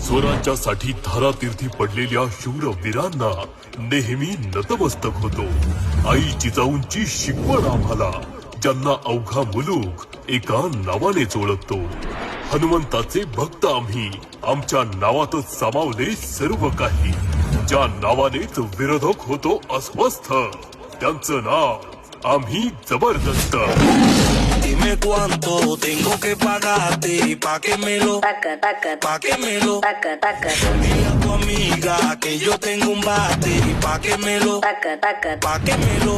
स्वराज्यासाठी साठी धारातीर्थी पडलेल्या शूरवीरांना नेहमी नतमस्तक होतो। आई जिजाऊंची शिकवण आम्हाला, ज्यांना अवघा मुलूक एका नावानेच ओळखतो। हनुमंताचे भक्त आम्ही, आमच्या नावातच सामावले सर्व काही। ज्या नावानेच विरोधक होतो अस्वस्थ, त्यांचं नाव आम्ही जबरदस्त। Dime cuánto tengo que pagarte pa' que me lo Dile a tu amiga que yo tengo un bate pa' que me lo pa' que me lo